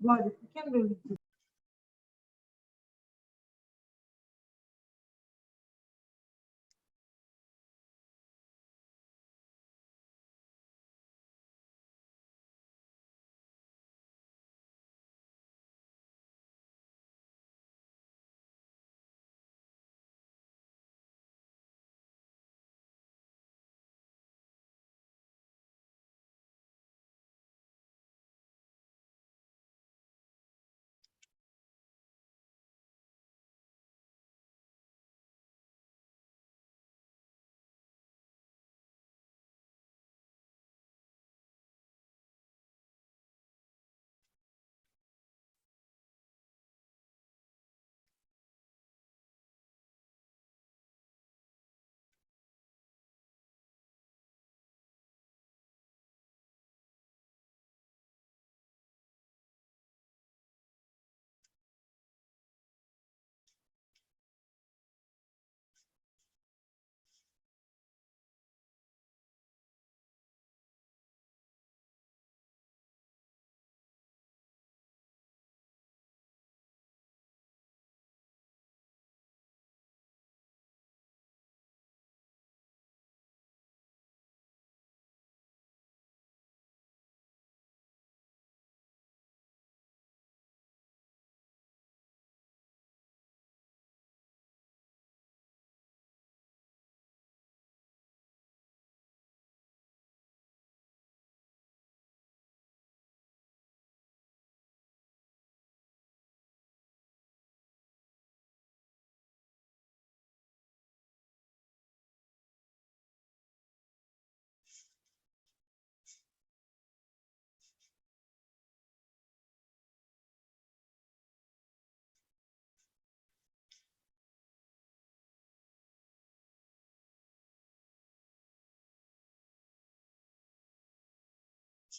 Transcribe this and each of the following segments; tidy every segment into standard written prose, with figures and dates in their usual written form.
Got it. You can release it.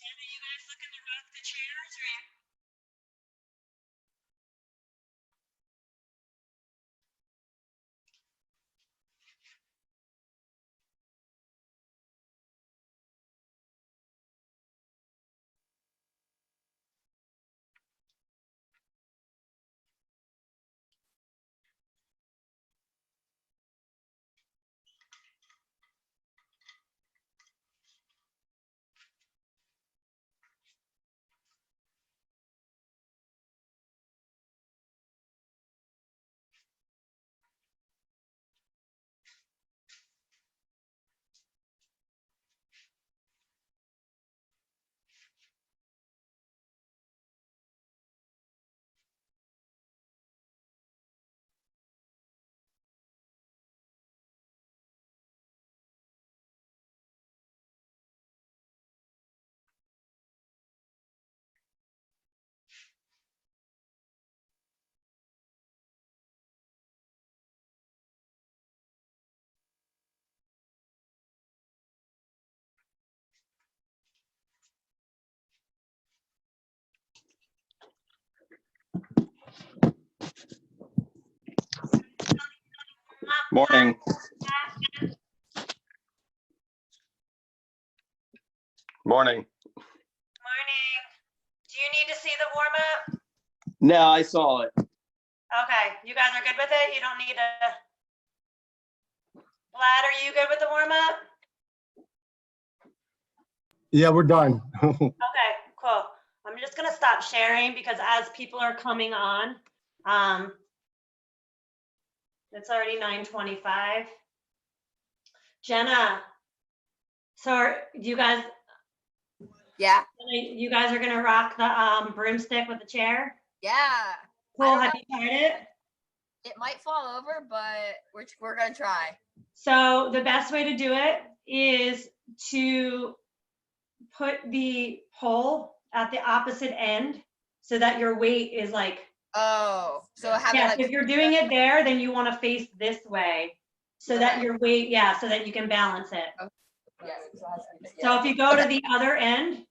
Are you guys looking to rock the chairs or you? Morning. Morning. Morning. Do you need to see the warm up? No, I saw it. Okay, you guys are good with it? You don't need to. Vlad, are you good with the warm up? Yeah, we're done. Okay, cool. I'm just gonna stop sharing because as people are coming on, it's already 9:25. Jenna, so you guys, Yeah. you guys are gonna rock the broomstick with the chair? Yeah. Cool, have you tried it? It might fall over, but we're gonna try. So the best way to do it is to put the pole at the opposite end so that your weight is like, Oh, so have yeah, it like if you're doing it there, then you want to face this way so that your weight, yeah, so that you can balance it. So if you go to the other end,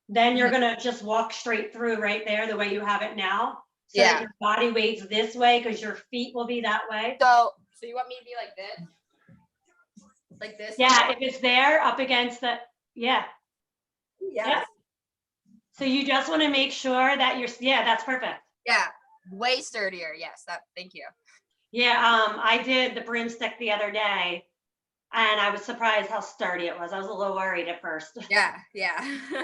then you're gonna just walk straight through right there the way you have it now. So that your body weight's this way because your feet will be that way. So you want me to be like this? Like this? Yeah, if it's there up against the, yeah. Yes. So you just want to make sure that yeah, that's perfect. Yeah, way sturdier. Yes, thank you. Yeah, I did the broomstick the other day and I was surprised how sturdy it was. I was a little worried at first. Yeah.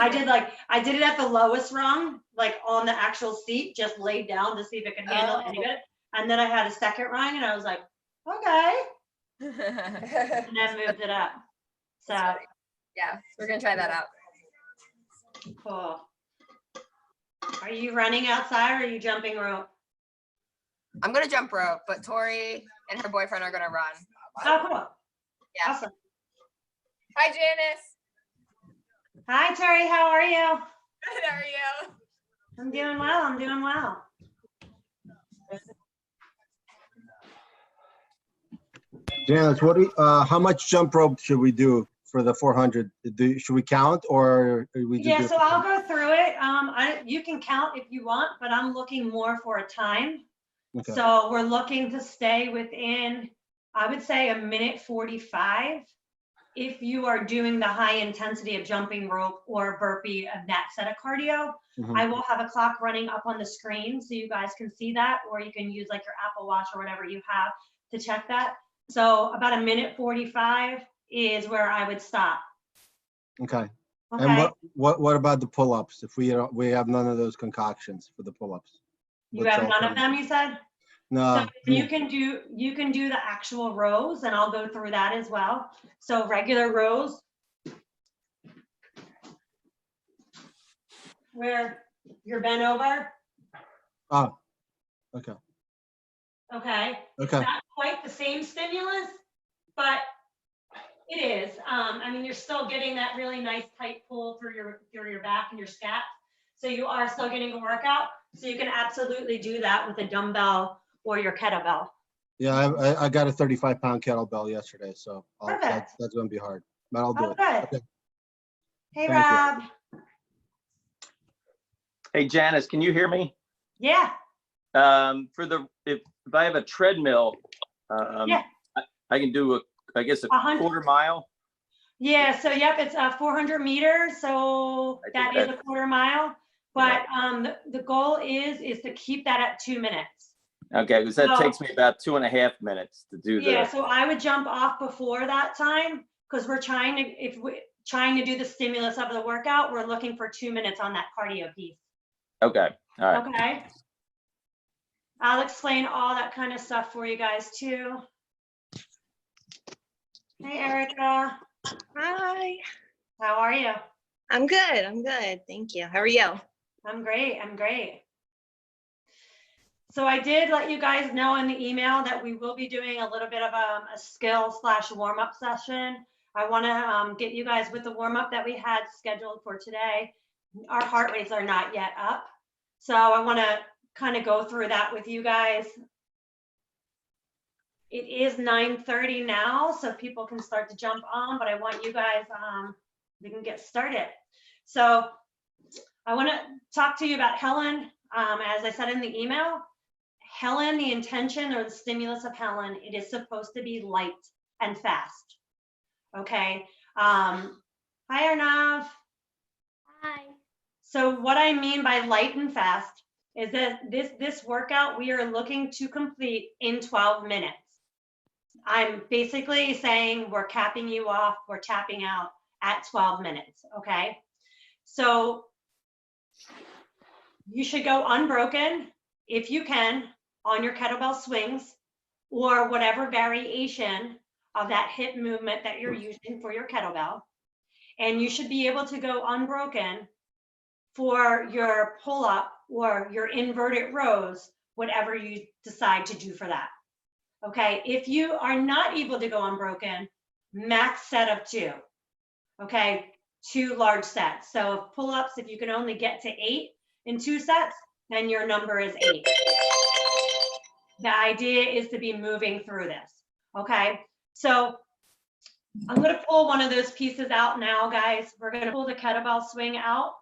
I did it at the lowest rung, like on the actual seat, just laid down to see if it could handle any of it. And then I had a second rung and I was like, okay. And then moved it up. So yeah, we're gonna try that out. cool. Are you running outside or are you jumping rope? I'm gonna jump rope, but Tori and her boyfriend are gonna run. Oh, cool. Yeah. Awesome. Hi, Janice. Hi, Terry. How are you? Good. How are you? I'm doing well. I'm doing well. Janice, how much jump rope should we do for the 400? Should we count or we just Yeah, do so I'll go through it. You can count if you want, but I'm looking more for a time. Okay. So we're looking to stay within, I would say, 1:45. If you are doing the high intensity of jumping rope or burpee of that set of cardio, I will have a clock running up on the screen so you guys can see that, or you can use like your Apple Watch or whatever you have to check that. So about 1:45 is where I would stop. Okay. Okay. And what about the pull-ups? If we have none of those concoctions for the pull-ups? You have none of them, you said? No. So you can do the actual rows and I'll go through that as well. So regular rows where you're bent over. Oh, okay. Okay. It's Okay. not quite the same stimulus, but it is. I mean, you're still getting that really nice tight pull through your back and your scap. So you are still getting a workout. So you can absolutely do that with a dumbbell or your kettlebell. Yeah, I got a 35-pound kettlebell yesterday, so Perfect. that's going to be hard, but I'll do Oh, it. good. Okay. Hey, Thank you. Rob. Hey, Janice, can you hear me? Yeah. If I have a treadmill, Yeah. I can do I guess a 100. quarter mile. Yeah, so yep, it's 400 meters, so I that think is a quarter mile. But the goal is to keep that at 2 minutes. Okay, because that So- takes me about 2.5 minutes to do Yeah, the. so I would jump off before that time because we're trying to do the stimulus of the workout, we're looking for 2 minutes on that cardio piece. Okay, all right. Okay. I'll explain all that kind of stuff for you guys too. Hey, Erica. Hi. How are you? I'm good. I'm good. Thank you. How are you? I'm great. I'm great. So I did let you guys know in the email that we will be doing a little bit of a skill / warm-up session. I want to get you guys with the warm-up that we had scheduled for today. Our heart rates are not yet up. So I want to kind of go through that with you guys. It is 9:30 now, so people can start to jump on, but I want you guys, we can get started. So I want to talk to you about Helen. As I said in the email, Helen, the intention or the stimulus of Helen, it is supposed to be light and fast. Okay. Hi, Arnav. Hi. So what I mean by light and fast is that this workout we are looking to complete in 12 minutes. I'm basically saying we're capping you off, we're tapping out at 12 minutes, okay? So you should go unbroken if you can on your kettlebell swings or whatever variation of that hip movement that you're using for your kettlebell. And you should be able to go unbroken for your pull-up or your inverted rows, whatever you decide to do for that. Okay, if you are not able to go unbroken, max set of 2. Okay, 2 large sets. So pull-ups, if you can only get to 8 in 2 sets, then your number is 8. The idea is to be moving through this. Okay, so I'm going to pull one of those pieces out now, guys. We're going to pull the kettlebell swing out,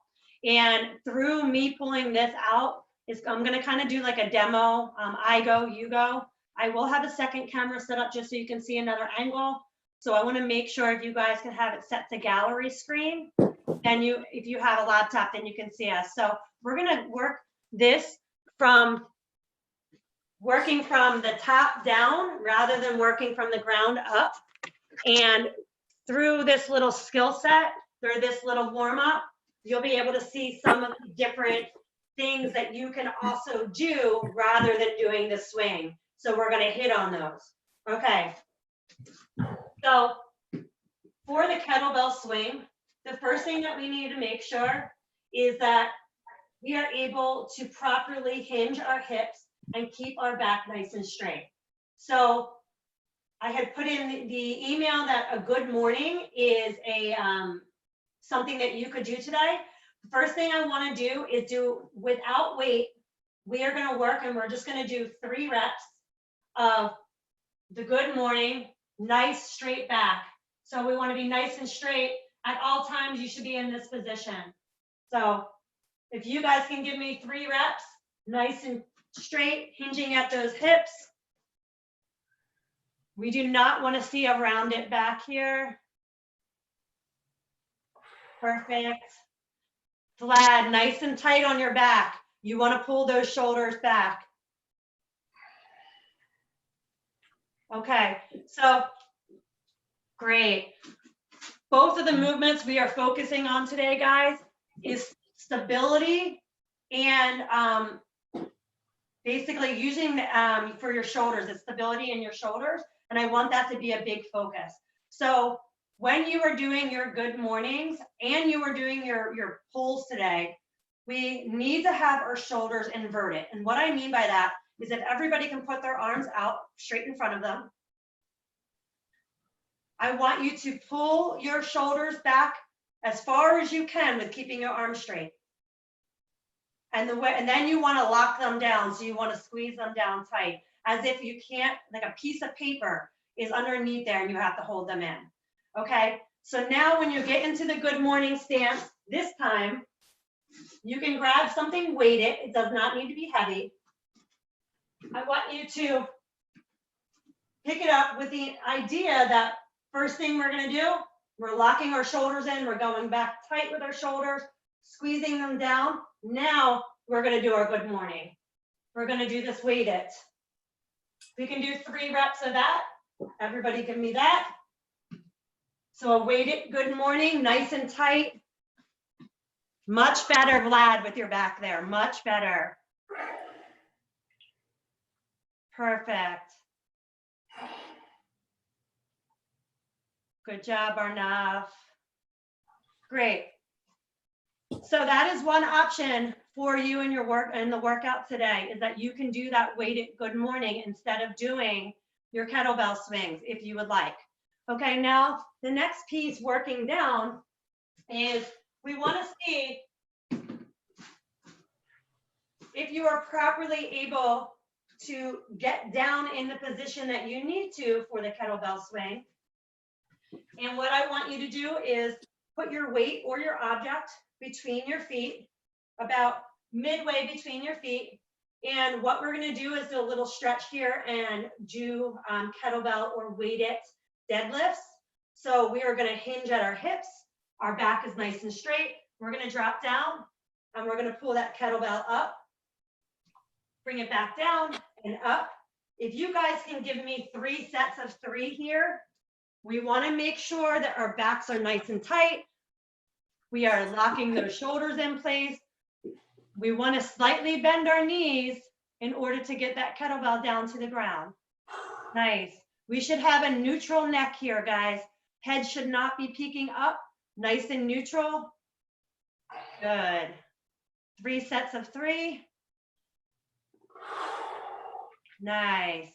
and through me pulling this out, I'm going to kind of do like a demo. I go, you go. I will have a second camera set up just so you can see another angle. So I want to make sure if you guys can have it set to gallery screen, And if you have a laptop, then you can see us. So we're gonna work this from working from the top down rather than working from the ground up. And through this little skill set, through this little warm up, you'll be able to see some of the different things that you can also do rather than doing the swing. So we're gonna hit on those. Okay. So for the kettlebell swing, the first thing that we need to make sure is that we are able to properly hinge our hips and keep our back nice and straight. So I had put in the email that a good morning is something that you could do today. The first thing I want to do is do without weight. We are going to work and we're just going to do 3 reps of the good morning, nice straight back. So we want to be nice and straight at all times. You should be in this position. So if you guys can give me 3 reps, nice and straight, hinging at those hips. We do not want to see a rounded back here. Perfect. Vlad, nice and tight on your back. You want to pull those shoulders back. Okay, so great. Both of the movements we are focusing on today, guys, is stability and basically using for your shoulders, it's stability in your shoulders. And I want that to be a big focus. So when you are doing your good mornings and you are doing your pulls today, we need to have our shoulders inverted. And what I mean by that is if everybody can put their arms out straight in front of them. I want you to pull your shoulders back as far as you can with keeping your arms straight. And then you want to lock them down. So you want to squeeze them down tight, as if you can't, like a piece of paper is underneath there and you have to hold them in. Okay. So now when you get into the good morning stance, this time you can grab something weighted. It does not need to be heavy. I want you to pick it up with the idea that first thing we're going to do, we're locking our shoulders in. We're going back tight with our shoulders, squeezing them down. Now we're going to do our good morning. We're going to do this weighted. We can do 3 reps of that. Everybody give me that. So a weighted good morning, nice and tight. Much better, Vlad, with your back there. Much better. Perfect. Good job, Arnav. Great. So that is one option for you in your work and the workout today, is that you can do that weighted good morning instead of doing your kettlebell swings if you would like. Okay, now the next piece working down is we want to see if you are properly able to get down in the position that you need to for the kettlebell swing. And what I want you to do is put your weight or your object between your feet, about midway between your feet. And what we're going to do is do a little stretch here and do kettlebell or weighted deadlifts. So we are going to hinge at our hips. Our back is nice and straight. We're going to drop down and we're going to pull that kettlebell up, bring it back down and up. If you guys can give me 3 sets of 3 here, we want to make sure that our backs are nice and tight. We are locking those shoulders in place. We want to slightly bend our knees in order to get that kettlebell down to the ground. Nice. We should have a neutral neck here, guys. Head should not be peeking up. Nice and neutral. Good. 3 sets of 3. Nice.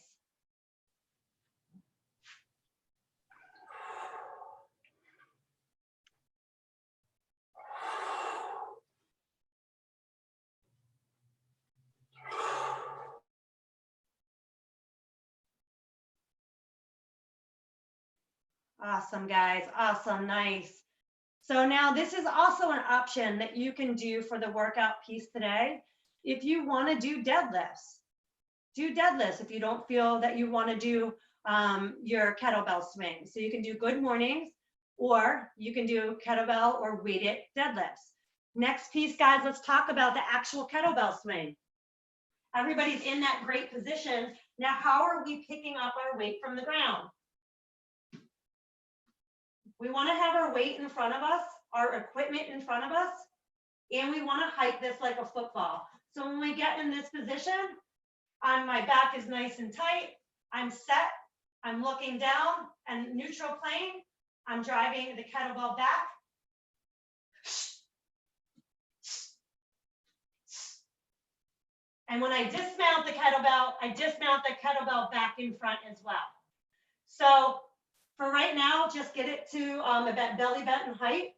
Awesome, guys. Awesome. Nice. So now this is also an option that you can do for the workout piece today. If you want to do deadlifts, do deadlifts if you don't feel that you want to do your kettlebell swing. So you can do good mornings. or you can do kettlebell or weighted deadlifts. Next piece, guys, let's talk about the actual kettlebell swing. Everybody's in that great position. Now, how are we picking up our weight from the ground? We want to have our weight in front of us, our equipment in front of us, and we want to hike this like a football. So when we get in this position, my back is nice and tight, I'm set, I'm looking down and neutral plane, I'm driving the kettlebell back. And when I dismount the kettlebell, I dismount the kettlebell back in front as well. So for right now, just get it to about belly button height.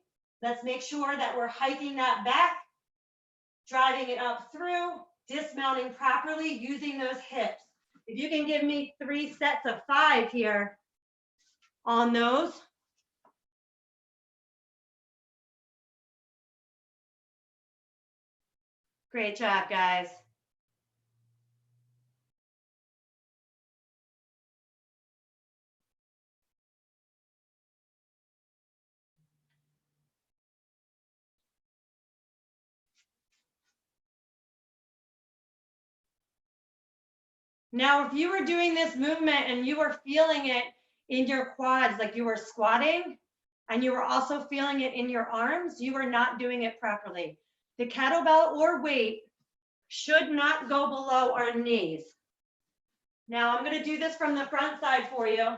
Let's make sure that we're hiking that back, driving it up through, dismounting properly, using those hips. If you can give me 3 sets of 5 here on those. Great job, guys. Now, if you were doing this movement and you were feeling it in your quads, like you were squatting, and you were also feeling it in your arms, you were not doing it properly. The kettlebell or weight should not go below our knees. Now, I'm going to do this from the front side for you.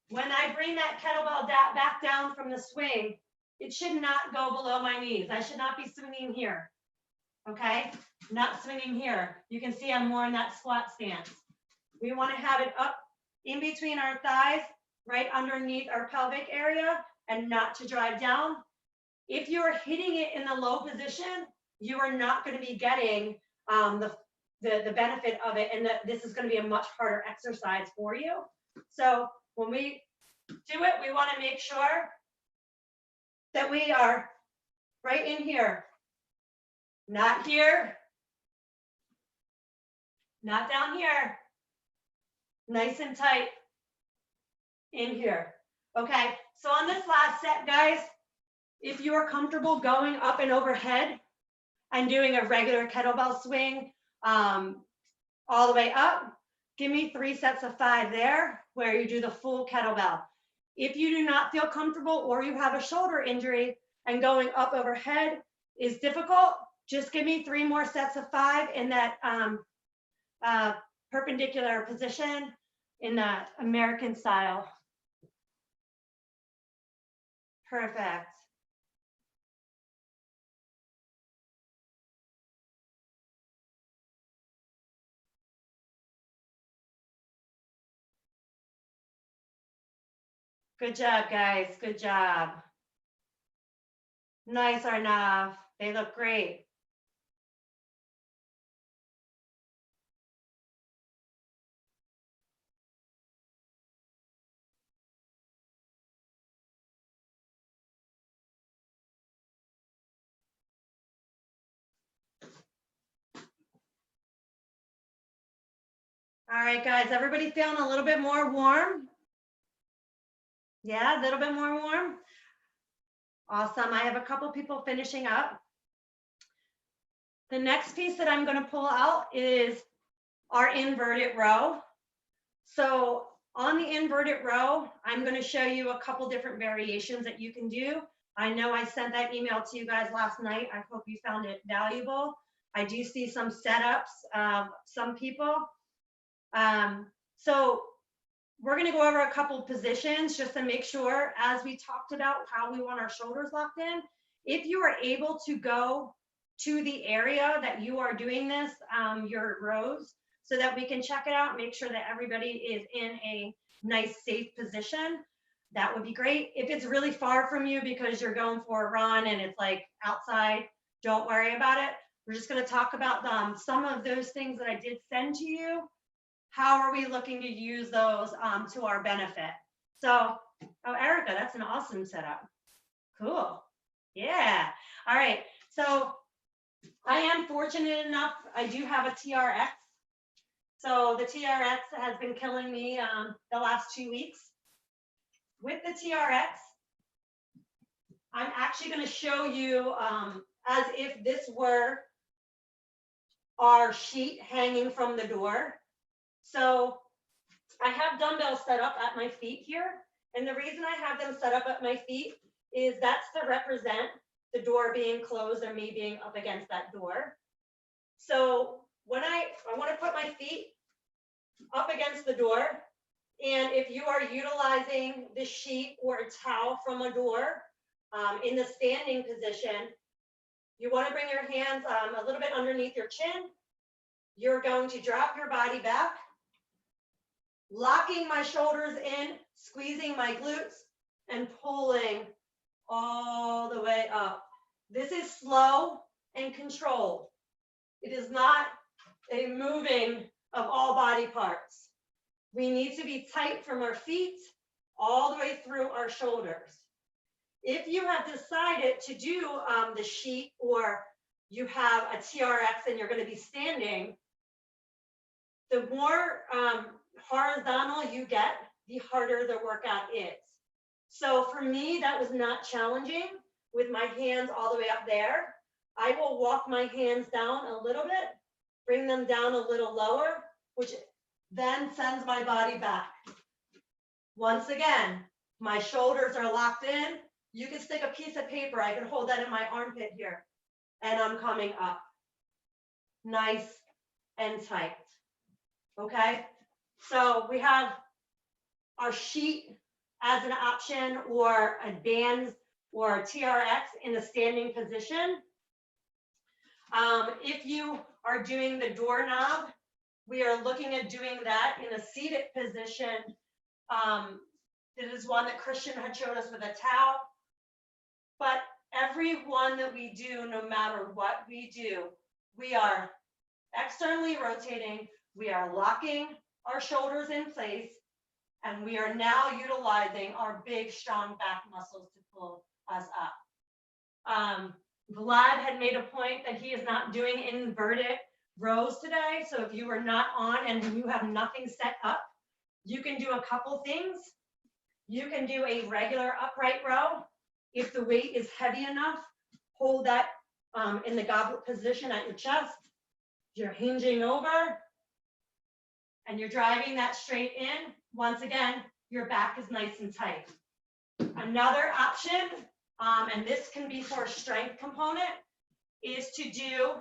When I bring that kettlebell back down from the swing, it should not go below my knees. I should not be swinging here. Okay, not swinging here. You can see I'm more in that squat stance. We want to have it up in between our thighs, right underneath our pelvic area, and not to drive down. If you are hitting it in the low position, you are not going to be getting the benefit of it, and this is going to be a much harder exercise for you. So when we do it, we want to make sure that we are right in here. Not here, not down here, nice and tight in here. Okay, so on this last set, guys, if you are comfortable going up and overhead and doing a regular kettlebell swing all the way up, give me 3 sets of 5 there where you do the full kettlebell. If you do not feel comfortable or you have a shoulder injury and going up overhead is difficult, just give me 3 more sets of 5 in that perpendicular position in that American style. Perfect. Good job, guys. Good job. Nice, Arnav. They look great. All right, guys, everybody feeling a little bit more warm? Yeah, a little bit more warm. Awesome. I have a couple people finishing up. The next piece that I'm going to pull out is our inverted row. So on the inverted row, I'm going to show you a couple different variations that you can do. I know I sent that email to you guys last night. I hope you found it valuable. I do see some setups, some people. So we're going to go over a couple positions just to make sure, as we talked about how we want our shoulders locked in. If you are able to go to the area that you are doing this, your rows, so that we can check it out, make sure that everybody is in a nice, safe position, that would be great. If it's really far from you because you're going for a run and it's like outside, don't worry about it. We're just going to talk about some of those things that I did send to you. How are we looking to use those to our benefit? So, oh, Erica, that's an awesome setup. Cool. Yeah. All right. So I am fortunate enough, I do have a TRX. So the TRX has been killing me the last 2 weeks. with the TRX, I'm actually going to show you as if this were our sheet hanging from the door. So I have dumbbells set up at my feet here. And the reason I have them set up at my feet is that's to represent the door being closed and me being up against that door. So when I want to put my feet up against the door, and if you are utilizing the sheet or a towel from a door in the standing position, you want to bring your hands a little bit underneath your chin. You're going to drop your body back, locking my shoulders in, squeezing my glutes, and pulling all the way up. This is slow and controlled. It is not a moving of all body parts. We need to be tight from our feet all the way through our shoulders. If you have decided to do the sheet, or you have a TRX and you're going to be standing, the more horizontal you get, the harder the workout is. So for me, that was not challenging with my hands all the way up there. I will walk my hands down a little bit, bring them down a little lower, which then sends my body back. Once again, my shoulders are locked in. You can stick a piece of paper. I can hold that in my armpit here, and I'm coming up. Nice and tight. Okay, so we have our sheet as an option, or a bands or a TRX in a standing position. If you are doing the doorknob, we are looking at doing that in a seated position. This is one that Christian had showed us with a towel. But every one that we do, no matter what we do, we are externally rotating, we are locking our shoulders in place, and we are now utilizing our big, strong back muscles to pull us up. Vlad had made a point that he is not doing inverted rows today. So if you are not on and you have nothing set up, you can do a couple things. You can do a regular upright row. If the weight is heavy enough, hold that in the goblet position at your chest. You're hinging over and you're driving that straight in. Once again, your back is nice and tight. Another option, and this can be for a strength component, is to do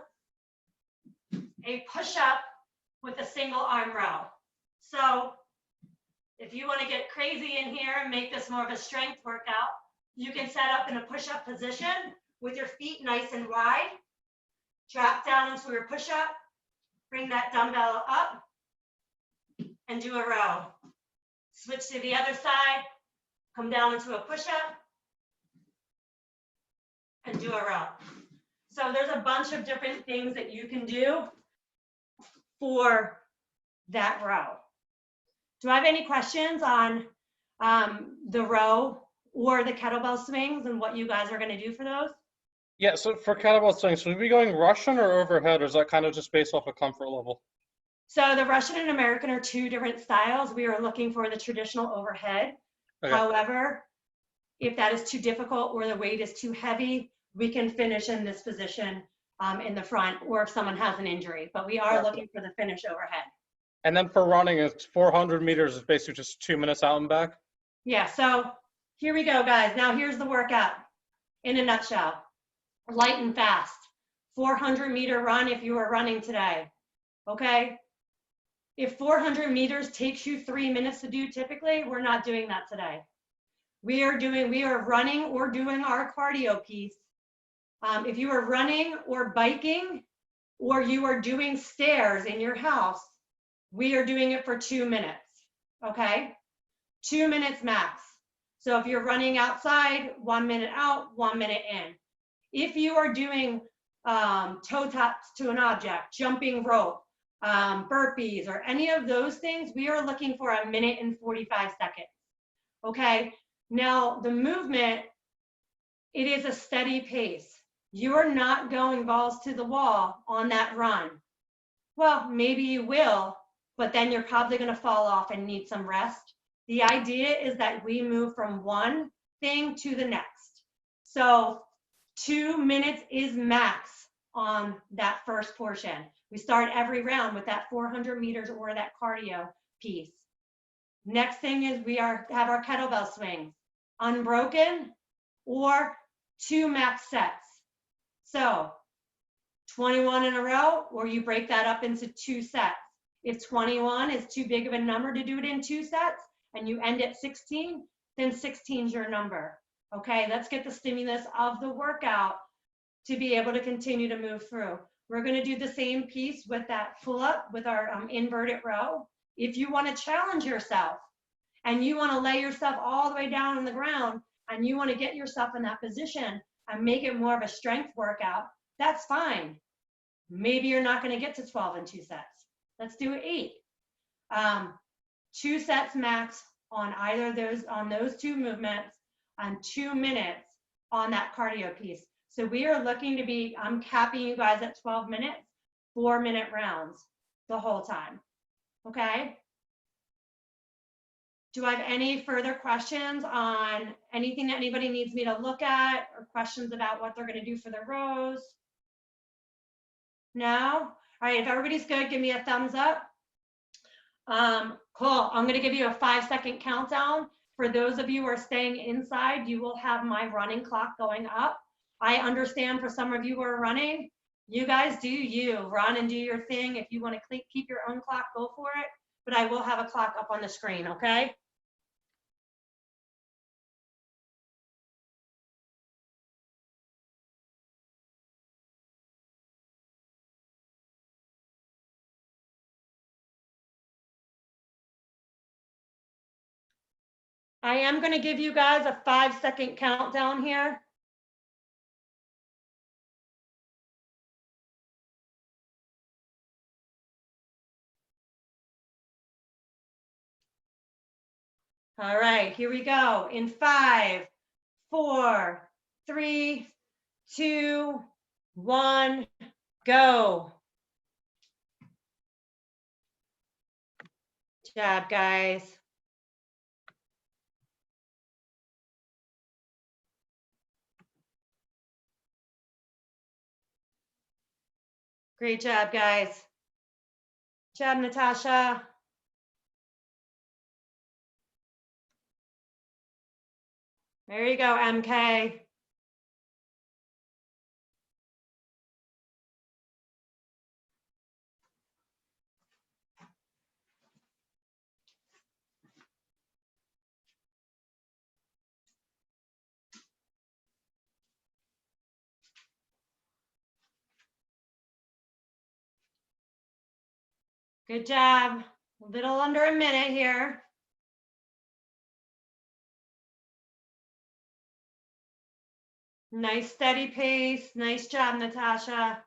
a push-up with a single arm row. So if you want to get crazy in here and make this more of a strength workout, you can set up in a push-up position with your feet nice and wide. Drop down into your push-up, bring that dumbbell up, and do a row. Switch to the other side, come down into a push-up, and do a row. So there's a bunch of different things that you can do for that row. Do I have any questions on the row or the kettlebell swings and what you guys are going to do for those? Yeah, so for kettlebell swings, should we be going Russian or overhead, or is that kind of just based off of comfort level? So the Russian and American are two different styles. We are looking for the traditional overhead. Okay. However, if that is too difficult or the weight is too heavy, we can finish in this position in the front, or if someone has an injury, but we are looking for the finish overhead. And then for running, it's 400 meters is basically just 2 minutes out and back? Yeah, so here we go, guys. Now here's the workout in a nutshell. Light and fast. 400-meter run if you are running today, okay? If 400 meters takes you 3 minutes to do typically, we're not doing that today. We are running or doing our cardio piece. If you are running or biking, or you are doing stairs in your house, we are doing it for 2 minutes, okay? 2 minutes max. So if you're running outside, 1 minute out, 1 minute in. If you are doing toe taps to an object, jumping rope, burpees, or any of those things, we are looking for 1 minute and 45 seconds, okay? Now, the movement, it is a steady pace. You're not going balls to the wall on that run. Well, maybe you will, but then you're probably going to fall off and need some rest. The idea is that we move from one thing to the next. So 2 minutes is max on that first portion. We start every round with that 400 meters or that cardio piece. Next thing is we have our kettlebell swings, unbroken or 2 max sets. So 21 in a row, or you break that up into 2 sets. If 21 is too big of a number to do it in 2 sets and you end at 16, then 16 is your number. Okay, let's get the stimulus of the workout to be able to continue to move through. We're going to do the same piece with that pull up with our inverted row. If you want to challenge yourself and you want to lay yourself all the way down on the ground and you want to get yourself in that position and make it more of a strength workout, that's fine. Maybe you're not going to get to 12 in 2 sets. Let's do 8. 2 sets max on either of those, on those 2 movements, on 2 minutes on that cardio piece. So we are looking to be, I'm capping you guys at 12 minutes, 4-minute rounds the whole time. Okay? Do I have any further questions on anything that anybody needs me to look at, or questions about what they're going to do for their rows? No? All right, if everybody's good, give me a thumbs up. Cool. I'm going to give you a 5-second countdown. For those of you who are staying inside, you will have my running clock going up. I understand for some of you who are running, you guys do you. Run and do your thing. If you want to keep your own clock, go for it. But I will have a clock up on the screen, okay? I am going to give you guys a 5-second countdown here. All right, here we go. In 5, 4, 3, 2, 1, go. Good job, guys. Great job, guys. Good job, Natasha. There you go, MK. Good job. A little under a minute here. Nice steady pace. Nice job, Natasha.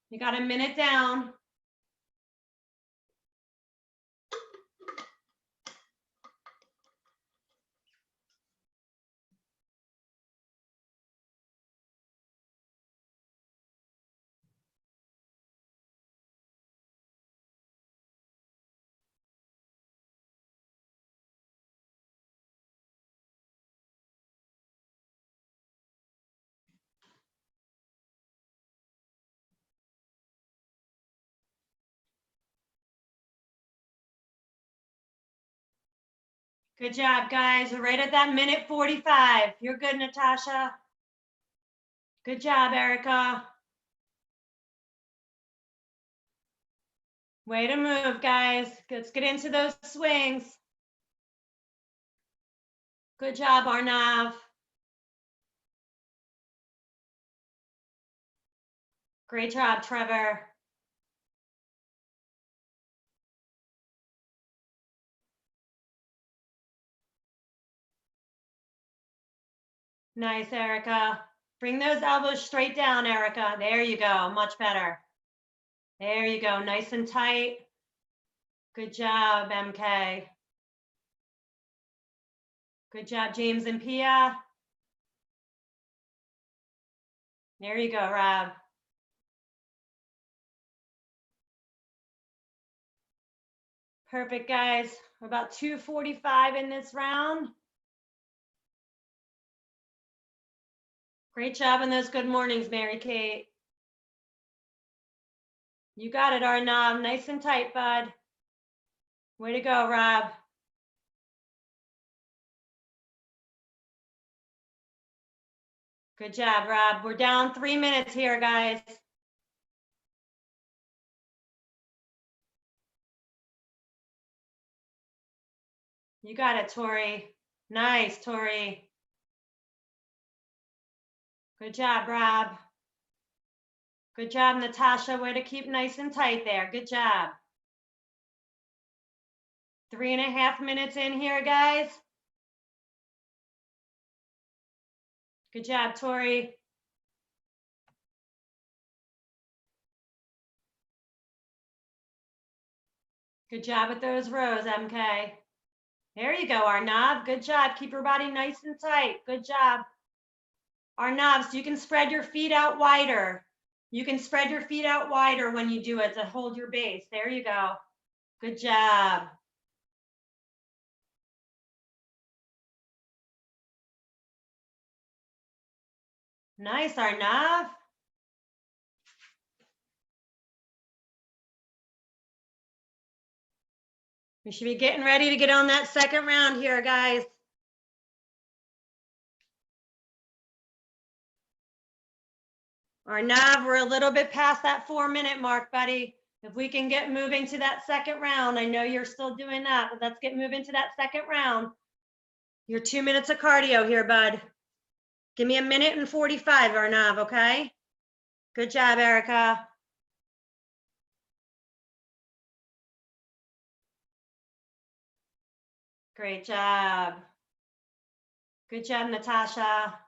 You got a minute down. Good job, guys. We're right at that minute 45. You're good, Natasha. Good job, Erica. Way to move, guys. Let's get into those swings. Good job, Arnav. Great job, Trevor. Nice, Erica. Bring those elbows straight down, Erica. There you go. Much better. There you go. Nice and tight. Good job, MK. Good job, James and Pia. There you go, Rob. Perfect, guys. We're about 2:45 in this round. Great job on those good mornings, Mary Kate. You got it, Arnav. Nice and tight, bud. Way to go, Rob. Good job, Rob. We're down 3 minutes here, guys. You got it, Tori. Nice, Tori. Good job, Rob. Good job, Natasha. Way to keep nice and tight there. Good job. 3.5 minutes in here, guys. Good job, Tori. Good job with those rows, MK. There you go, Arnav. Good job. Keep your body nice and tight. Good job. Arnav, so you can spread your feet out wider. You can spread your feet out wider when you do it to hold your base. There you go. Good job. Nice, Arnav. We should be getting ready to get on that second round here, guys. Arnav, we're a little bit past that 4-minute mark, buddy. If we can get moving to that second round, I know you're still doing that, but let's get moving to that second round. Your 2 minutes of cardio here, bud. Give me 1:45, Arnav, okay? Good job, Erica. Great job. Good job, Natasha.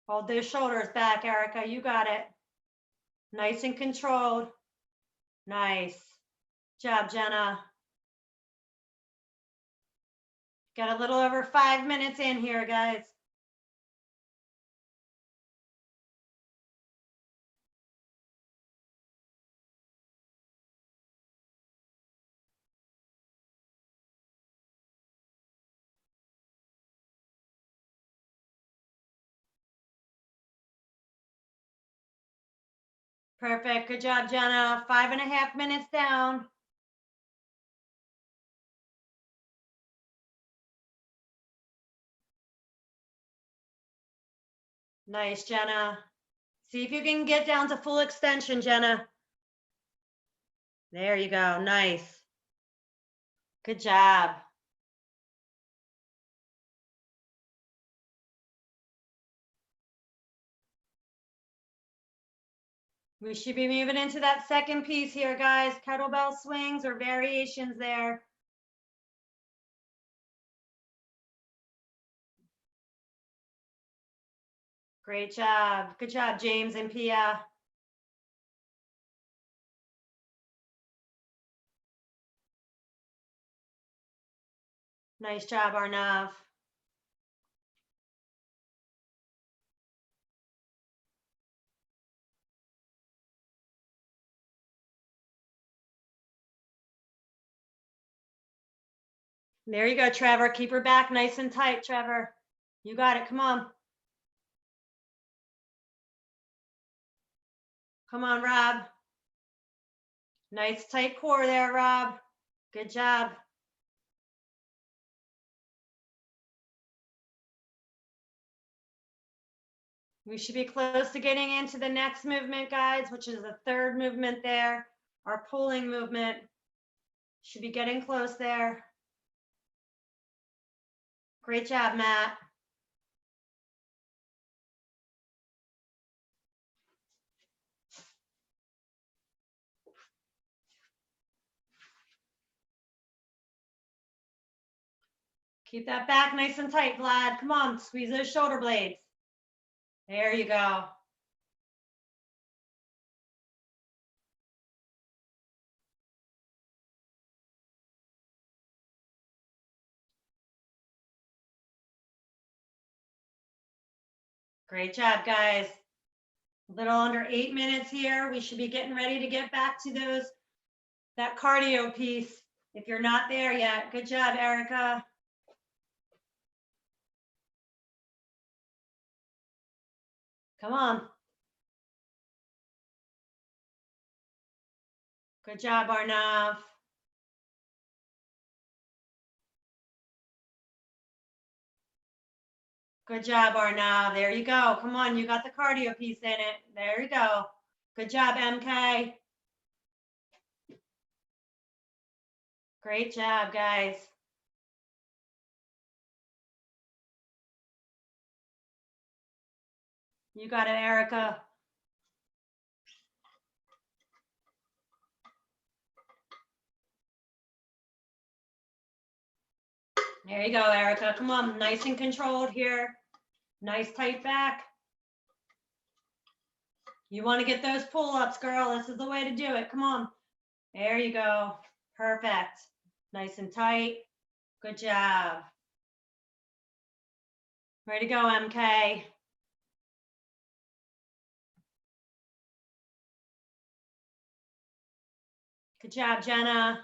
Hold those shoulders back, Erica. You got it. Nice and controlled. Nice. Job, Jenna. Got a little over 5 minutes in here, guys. Perfect. Good job, Jenna. 5.5 minutes down. Nice, Jenna. See if you can get down to full extension, Jenna. There you go. Nice. Good job. We should be moving into that second piece here, guys. Kettlebell swings or variations there. Great job. Good job, James and Pia. Nice job, Arnav. There you go, Trevor. Keep her back nice and tight, Trevor. You got it. Come on. Come on, Rob. Nice tight core there, Rob. Good job. We should be close to getting into the next movement, guys, which is the third movement there. Our pulling movement. Should be getting close there. Great job, Matt. Keep that back nice and tight, Vlad. Come on, squeeze those shoulder blades. There you go. Great job, guys. A little under 8 minutes here. We should be getting ready to get back to that cardio piece. If you're not there yet, good job, Erica. Come on. Good job, Arnav. Good job, Arnav. There you go. Come on, you got the cardio piece in it. There you go. Good job, MK. Great job, guys. You got it, Erica. There you go, Erica. Come on, nice and controlled here. Nice tight back. You want to get those pull-ups, girl. This is the way to do it. Come on. There you go. Perfect. Nice and tight. Good job. Ready to go, MK. Good job, Jenna.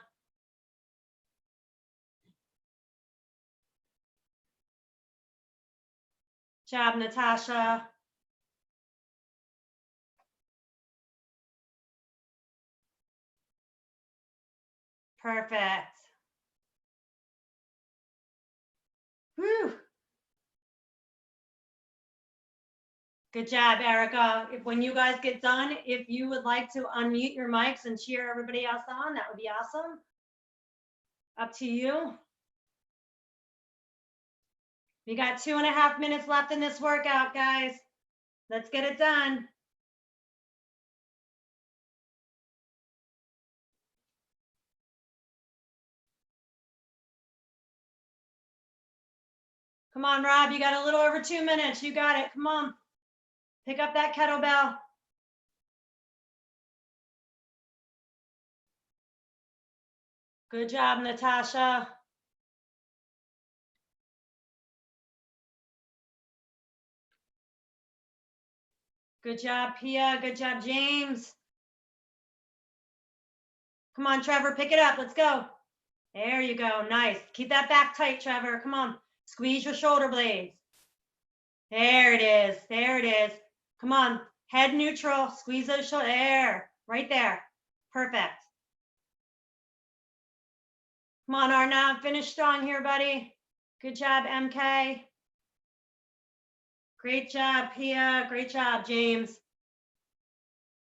Good job, Natasha. Perfect. Whew. Good job, Erica. When you guys get done, if you would like to unmute your mics and cheer everybody else on, that would be awesome. Up to you. We got 2.5 minutes left in this workout, guys. Let's get it done. Come on, Rob, you got a little over 2 minutes. You got it. Come on. Pick up that kettlebell. Good job, Natasha. Good job, Pia. Good job, James. Come on, Trevor, pick it up. Let's go. There you go. Nice. Keep that back tight, Trevor. Come on. Squeeze your shoulder blades. There it is. There it is. Come on. Head neutral. Squeeze those shoulders. There. Right there. Perfect. Come on, Arnav. Finish strong here, buddy. Good job, MK. Great job, Pia. Great job, James.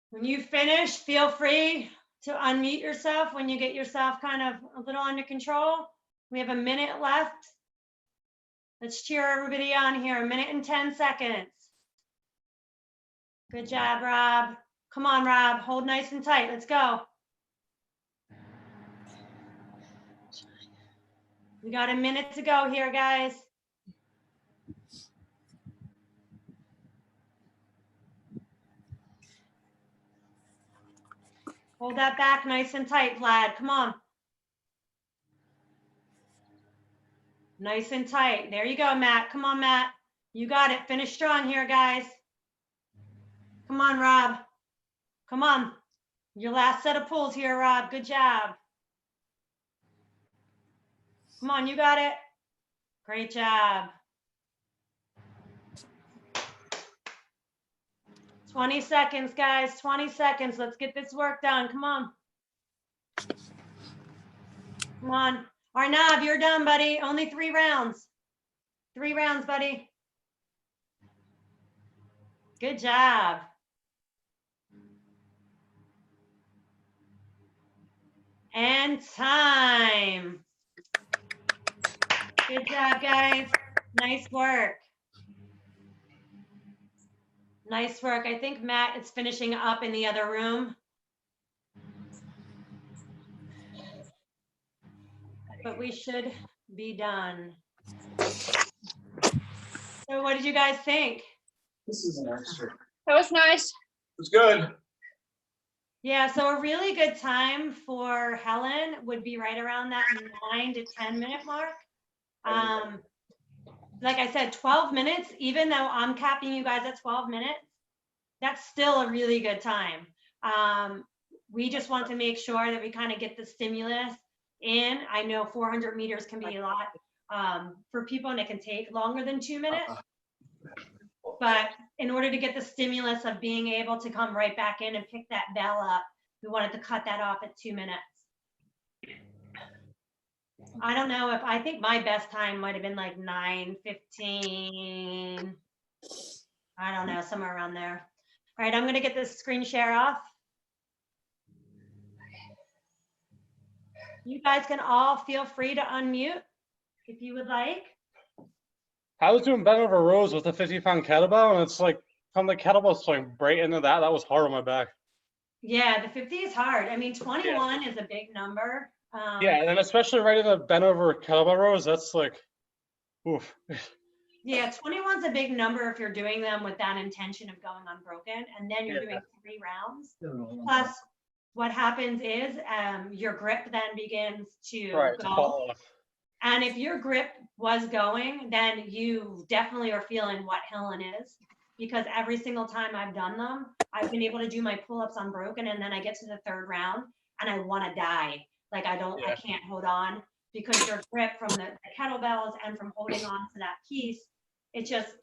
When you finish, feel free to unmute yourself when you get yourself kind of a little under control. We have a minute left. Let's cheer everybody on here. 1 minute and 10 seconds. Good job, Rob. Come on, Rob. Hold nice and tight. Let's go. We got a minute to go here, guys. Hold that back nice and tight, Vlad. Come on. Nice and tight. There you go, Matt. Come on, Matt. You got it. Finish strong here, guys. Come on, Rob. Come on. Your last set of pulls here, Rob. Good job. Come on, you got it. Great job. 20 seconds, guys. 20 seconds. Let's get this work done. Come on. Come on. Arnav, you're done, buddy. Only 3 rounds. 3 rounds, buddy. Good job. And time. Good job, guys. Nice work. Nice work. I think Matt is finishing up in the other room. But we should be done. So what did you guys think? This is an extra. That was nice. It's good. Yeah, so a really good time for Helen would be right around that 9 to 10 minute mark. Like I said, 12 minutes, even though I'm capping you guys at 12 minutes, That's still a really good time. We just want to make sure that we kind of get the stimulus in. I know 400 meters can be a lot for people, and it can take longer than 2 minutes. But in order to get the stimulus of being able to come right back in and pick that bell up, we wanted to cut that off at 2 minutes. I don't know if, I think my best time might have been like 9:15. I don't know, somewhere around there. All right, I'm gonna get this screen share off. You guys can all feel free to unmute if you would like. I was doing bent over rows with a 50-pound kettlebell, and it's like from the kettlebell swing right into that. That was hard on my back. Yeah, the 50 is hard. I mean, 21 is a big number. Yeah, and then especially right in the bent over kettlebell rows, that's like, oof. Yeah, 21's a big number if you're doing them with that intention of going unbroken, and then you're doing 3 rounds. Plus, what happens is your grip then begins to Right, to go. fall off. And if your grip was going, then you definitely are feeling what Helen is, because every single time I've done them, I've been able to do my pull-ups unbroken, and then I get to the 3rd round and I want to die. Like I can't hold on, because your grip from the kettlebells and from holding on to that piece, it just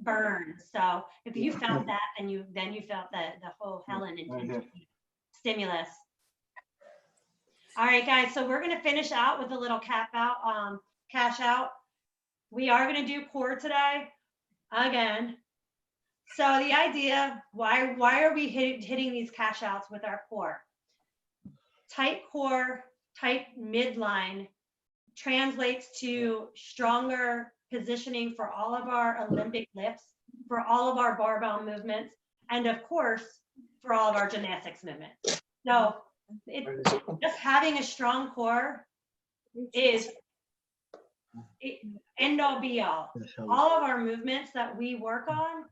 burns. So if you felt that, and you felt the whole Helen intention stimulus. All right, guys, so we're gonna finish out with a little cash out. We are gonna do core today again. So the idea, why are we hitting these cash outs with our core? Tight core, tight midline translates to stronger positioning for all of our Olympic lifts, for all of our barbell movements, and of course, for all of our gymnastics movements. So just having a strong core is end all be all. All of our movements that we work on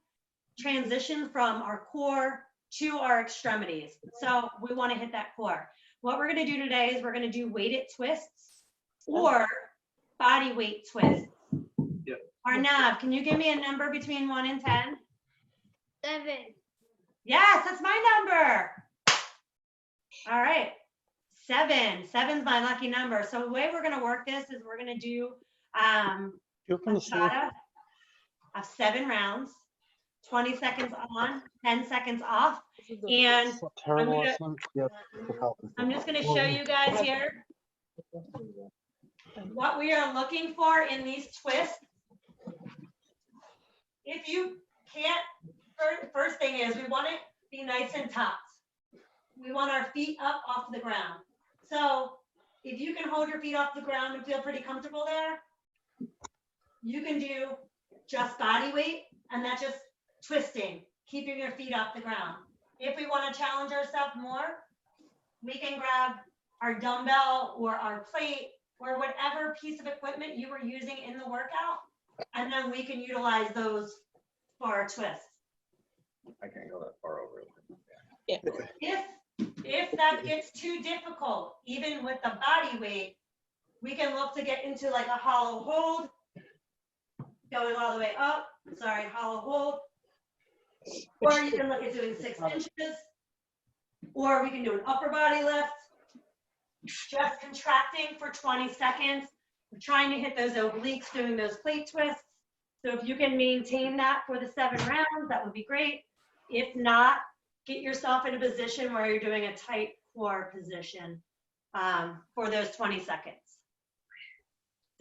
transition from our core to our extremities. So we want to hit that core. What we're going to do today is we're going to do weighted twists or body weight twists. Yep. Arnav, can you give me a number between 1 and 10? 7. Yes, that's my number. All right, 7. 7's my lucky number. So the way we're going to work this is we're going to do a shot of 7 rounds, 20 seconds on, 10 seconds off. And I'm just going to show you guys here what we are looking for in these twists. If you can't, first thing is we want it to be nice and topped. We want our feet up off the ground. So if you can hold your feet off the ground and feel pretty comfortable there, you can do just body weight, and that's just twisting, keeping your feet off the ground. If we want to challenge ourselves more, we can grab our dumbbell or our plate or whatever piece of equipment you were using in the workout, and then we can utilize those for our twists. I can't go that far over. If that gets too difficult, even with the body weight, we can look to get into like a hollow hold, going all the way up. Sorry, hollow hold. Or you can look at doing 6 inches, or we can do an upper body lift, just contracting for 20 seconds. We're trying to hit those obliques, doing those plate twists. So if you can maintain that for the 7 rounds, that would be great. If not, get yourself in a position where you're doing a tight core position for those 20 seconds.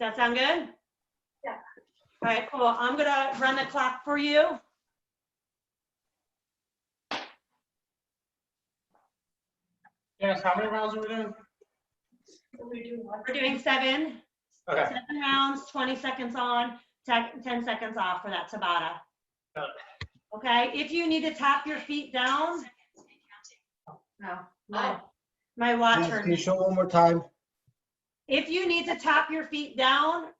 Does that sound good? Yeah. All right, cool. I'm gonna run the clock for you. Yes, how many rounds are we doing? We're doing 7. Okay. 7 rounds, 20 seconds on, 10 seconds off for that Tabata. Got it. Okay, if you need to tap your feet down. No, my watch Can heard you me. show one more time? If you need to tap your feet down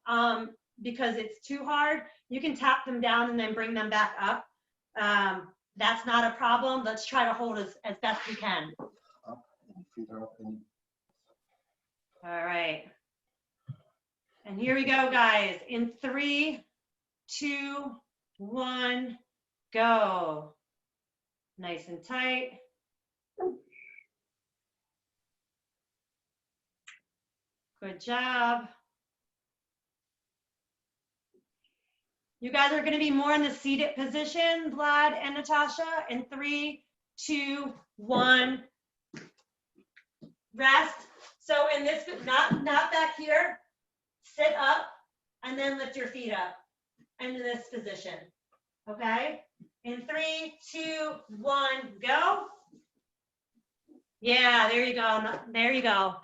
because it's too hard, you can tap them down and then bring them back up. That's not a problem. Let's try to hold as best we can. Up, and feet are up, and All right. And here we go, guys. In 3, 2, 1, go. Nice and tight. Good job. You guys are going to be more in the seated position, Vlad and Natasha, in 3, 2, 1. Rest. So in this, not back here, sit up and then lift your feet up into this position. Okay? In 3, 2, 1, go. Yeah, there you go. There you go.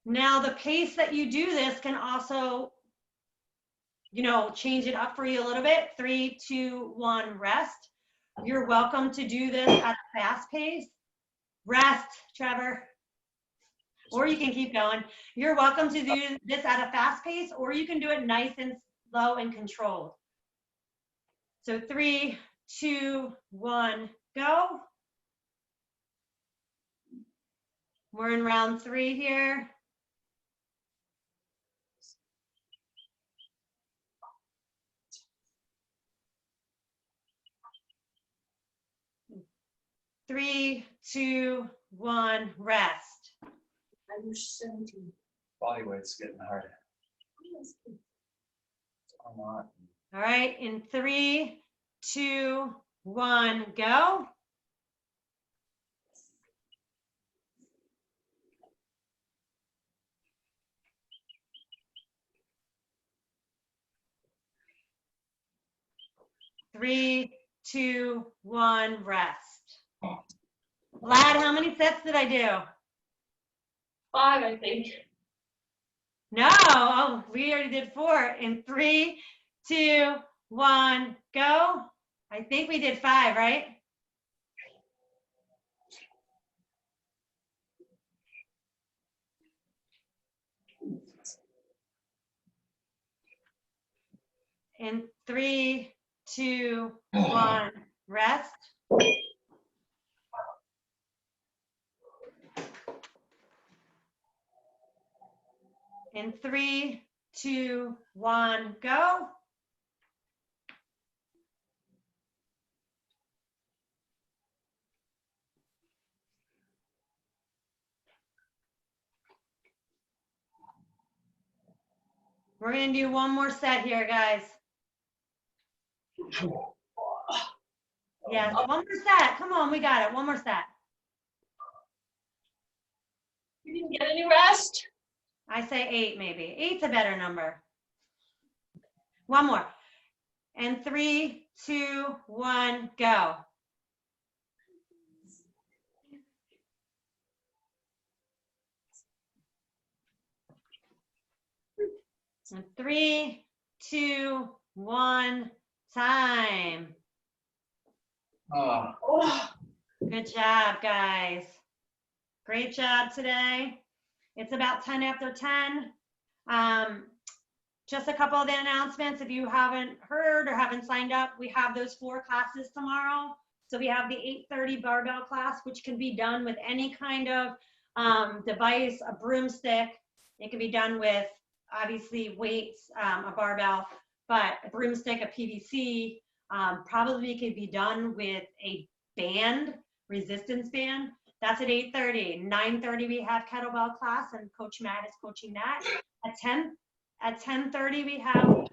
Now the pace that you do this can also, you know, change it up for you a little bit. 3, 2, 1, rest. You're welcome to do this at a fast pace. Rest, Trevor. Or you can keep going. You're welcome to do this at a fast pace, or you can do it nice and slow and controlled. So 3, 2, 1, go. We're in round 3 here. Three, 2, 1, rest. Body weight's getting harder. I'm not. All right, in 3, 2, 1, go. Three, 2, 1, rest. Vlad, how many sets did I do? 5, I think. No, oh, we already did 4. In 3, 2, 1, go. I think we did 5, right? In 3, 2, 1, rest. In 3, 2, 1, go. We're gonna do one more set here, guys. Yeah, one more set. Come on, we got it. One more set. You didn't get any rest? I say 8 maybe. 8's a better number. One more. And 3, 2, 1, go. And 3, 2, 1, time. Oh, Good job, guys. Great job today. It's about 10 after 10. Just a couple of the announcements. If you haven't heard or haven't signed up, we have those 4 classes tomorrow. So we have the 8:30 barbell class, which can be done with any kind of device, a broomstick. It can be done with, obviously, weights, a barbell, but a broomstick, a PVC, probably could be done with a band, resistance band. That's at 8:30. 9:30 we have kettlebell class, and Coach Matt is coaching that. At 10:30 we have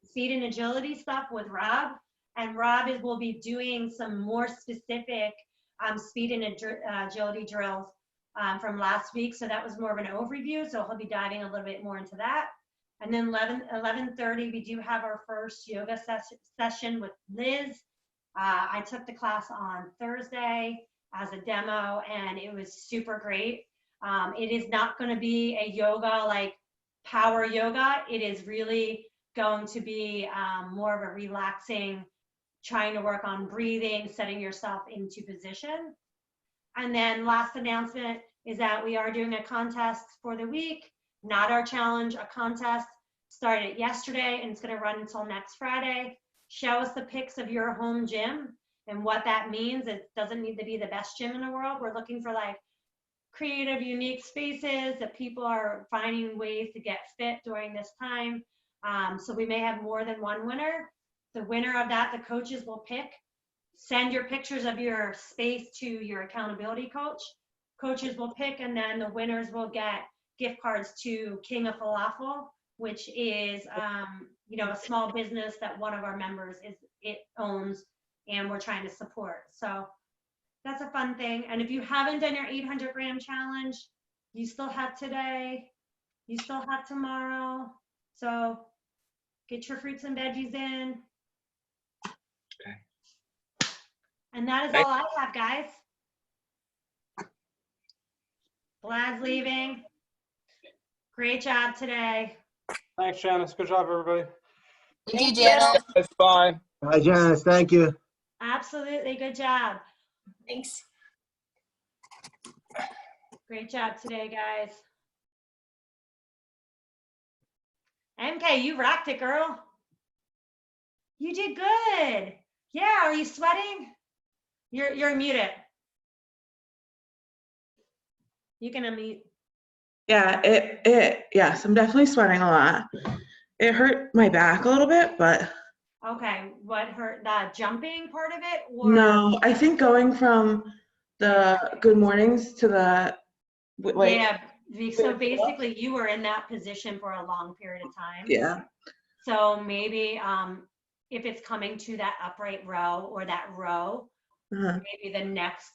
speed and agility stuff with Rob, and Rob will be doing some more specific speed and agility drills from last week. So that was more of an overview. So he'll be diving a little bit more into that. And then 11:30 we do have our first yoga session with Liz. I took the class on Thursday as a demo, and it was super great. It is not going to be a yoga like power yoga. It is really going to be more of a relaxing, trying to work on breathing, setting yourself into position. And then last announcement is that we are doing a contest for the week, not our challenge, a contest. Started yesterday and it's going to run until next Friday. Show us the pics of your home gym and what that means. It doesn't need to be the best gym in the world. We're looking for like creative, unique spaces that people are finding ways to get fit during this time. So we may have more than one winner. The winner of that, the coaches will pick. Send your pictures of your space to your accountability coach. Coaches will pick, and then the winners will get gift cards to King of Falafel, which is, a small business that one of our members owns, and we're trying to support. So that's a fun thing. And if you haven't done your 800 gram challenge, you still have today, you still have tomorrow. So get your fruits and veggies in. Okay. And that is all I have, guys. Glad's leaving. Great job today. Thanks, Janice. Good job, everybody. Thank you, Janice. That's fine. Hi, Janice, thank you. Absolutely, good job. Thanks. Great job today, guys. MK, you rocked it, girl. You did good. Yeah, are you sweating? You're muted. You can unmute. Yeah, yes, I'm definitely sweating a lot. It hurt my back a little bit, but Okay, what hurt? The jumping part of it? Or no, I think going from the good mornings to the, like, yeah, so basically you were in that position for a long period of time. yeah, So maybe if it's coming to that upright row or that row, maybe the next,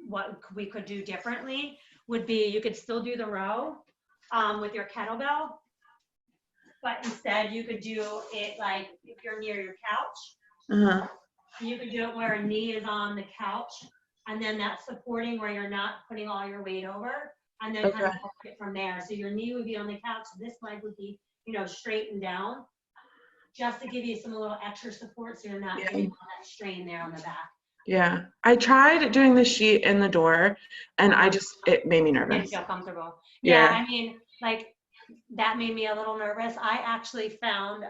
what we could do differently would be you could still do the row with your kettlebell, but instead you could do it like if you're near your couch, you could do it where a knee is on the couch, and then that's supporting where you're not putting all your weight over, and then kind of work it from there. So your knee would be on the couch, this leg would be, straight and down, just to give you some little extra support so you're not getting all that strain there on the back. yeah. I tried doing the sheet in the door, and it made me Didn't nervous. feel comfortable. Yeah. I mean, like, that made me a little nervous. I actually found,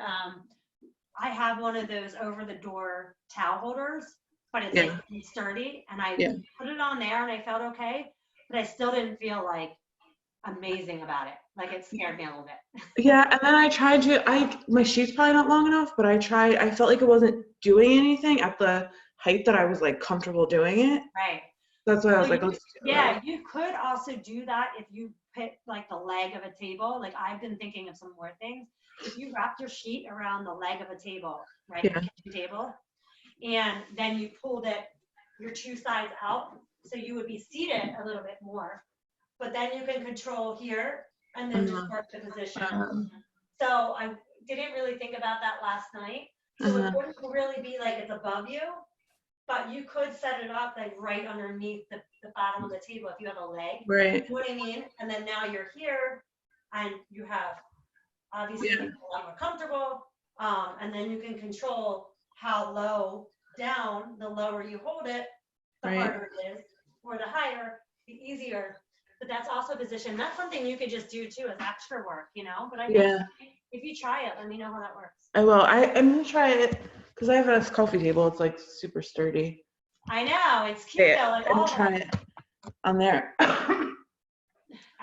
I have one of those over the door towel holders, but it's like sturdy, and I put it on there and I felt okay, but I still didn't feel like amazing about it. Like, it scared me a little bit. Yeah, and then I tried my sheet's probably not long enough, but I felt like it wasn't doing anything at the height that I was like comfortable doing it. Right. That's why I was like, let's do it. Yeah, you could also do that if you put like the leg of a table. Like, I've been thinking of some more things. If you wrap your sheet around the leg of a table, right, the kitchen table, and then you pulled your two sides out, so you would be seated a little bit more, but then you can control here and then just work the position. So I didn't really think about that last night. So it wouldn't really be like it's above you, but you could set it up like right underneath the bottom of the table if you have a leg. Right. You know what I mean? And then now you're here and you have obviously a lot more comfortable. And then you can control how low down, the lower you hold it, the harder it is, or the higher, the easier. But that's also a position. That's something you could just do too as extra work, But I think if you try it, let me know how that works. I will. I'm gonna try it because I have a coffee table. It's like super sturdy. I know, it's cute though. Like, and try it on there.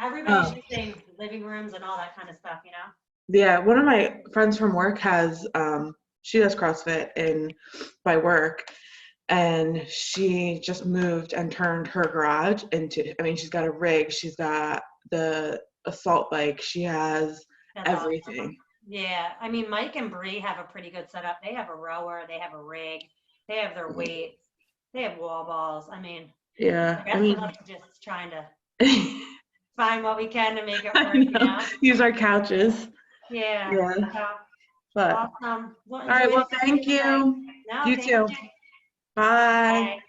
Everybody's using living rooms and all that kind of stuff, Yeah, one of my friends from work has she does CrossFit by work, and she just moved and turned her garage into, she's got a rig, she's got the assault bike, she has everything. Awesome. Yeah, Mike and Bree have a pretty good setup. They have a rower, they have a rig, they have their weights, they have wall balls. Yeah, the rest of us are just trying to find what we can to make it work, Use our couches. Yeah. But awesome. all right, well, thank you. No, You thank too. Bye. Bye.